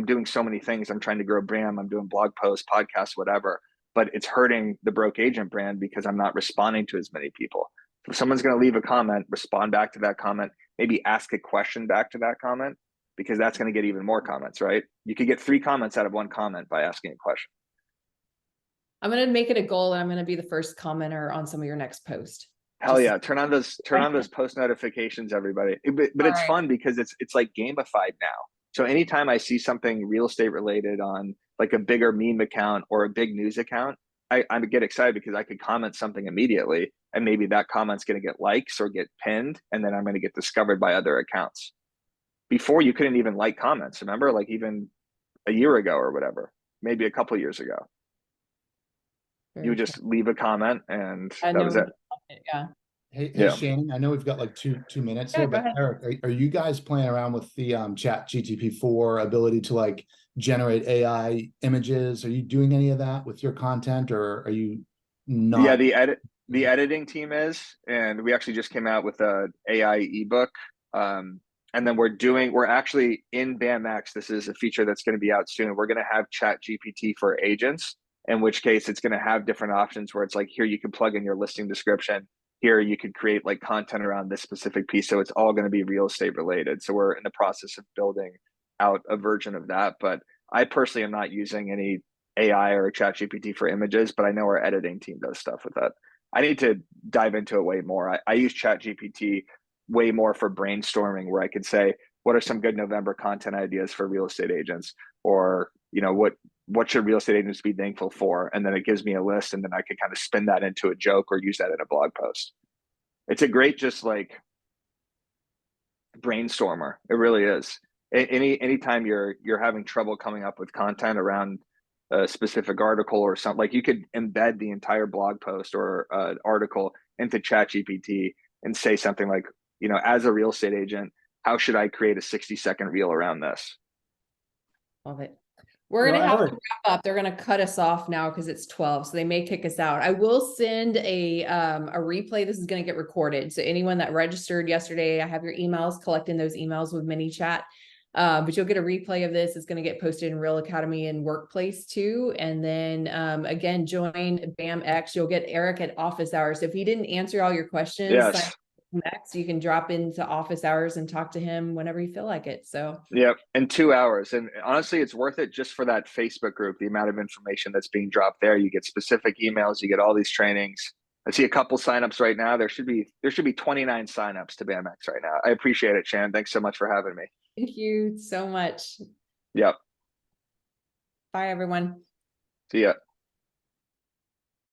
doing so many things. I'm trying to grow brand. I'm doing blog posts, podcasts, whatever, but it's hurting the broke agent brand because I'm not responding to as many people. If someone's going to leave a comment, respond back to that comment, maybe ask a question back to that comment, because that's going to get even more comments, right? You could get 3 comments out of 1 comment by asking a question. I'm going to make it a goal, and I'm going to be the first commenter on some of your next post. Hell yeah. Turn on those post notifications, everybody. But it's fun because it's like gamified now. So anytime I see something real estate related on like a bigger meme account or a big news account, I get excited because I could comment something immediately, and maybe that comment's going to get likes or get pinned, and then I'm going to get discovered by other accounts. Before, you couldn't even like comments. Remember, like even a year ago or whatever, maybe a couple years ago. You would just leave a comment and that was it. Yeah. Hey, Shannon, I know we've got like two minutes here, but Eric, are you guys playing around with the Chat GPT-4 ability to like generate AI images? Are you doing any of that with your content, or are you not? Yeah, the editing team is, and we actually just came out with a AI ebook. And then we're actually in BAMX. This is a feature that's going to be out soon. We're going to have Chat GPT for agents, in which case it's going to have different options where it's like, here you can plug in your listing description. Here you could create like content around this specific piece. So it's all going to be real estate related. So we're in the process of building out a version of that. But I personally am not using any AI or Chat GPT for images, but I know our editing team does stuff with that. I need to dive into it way more. I use Chat GPT way more for brainstorming, where I could say, what are some good November content ideas for real estate agents? Or, what should real estate agents be thankful for? And then it gives me a list, and then I can kind of spin that into a joke or use that in a blog post. It's a great, just like brainstormer. It really is. Anytime you're having trouble coming up with content around a specific article or something, like you could embed the entire blog post or article into ChatGPT and say something like, as a real estate agent, how should I create a 60-second reel around this? Love it. We're going to have to wrap up. They're going to cut us off now because it's 12, so they may kick us out. I will send a replay. This is going to get recorded. So anyone that registered yesterday, I have your emails, collecting those emails with mini chat. But you'll get a replay of this. It's going to get posted in Real Academy and Workplace too. And then again, join BAMX. You'll get Eric at office hours. So if he didn't answer all your questions, yes, next you can drop into office hours and talk to him whenever you feel like it. So yeah, in 2 hours. And honestly, it's worth it just for that Facebook group, the amount of information that's being dropped there. You get specific emails, you get all these trainings. I see a couple signups right now. There should be 29 signups to BAMX right now. I appreciate it, Shannon. Thanks so much for having me. thank you so much. Yep. Bye, everyone. See ya.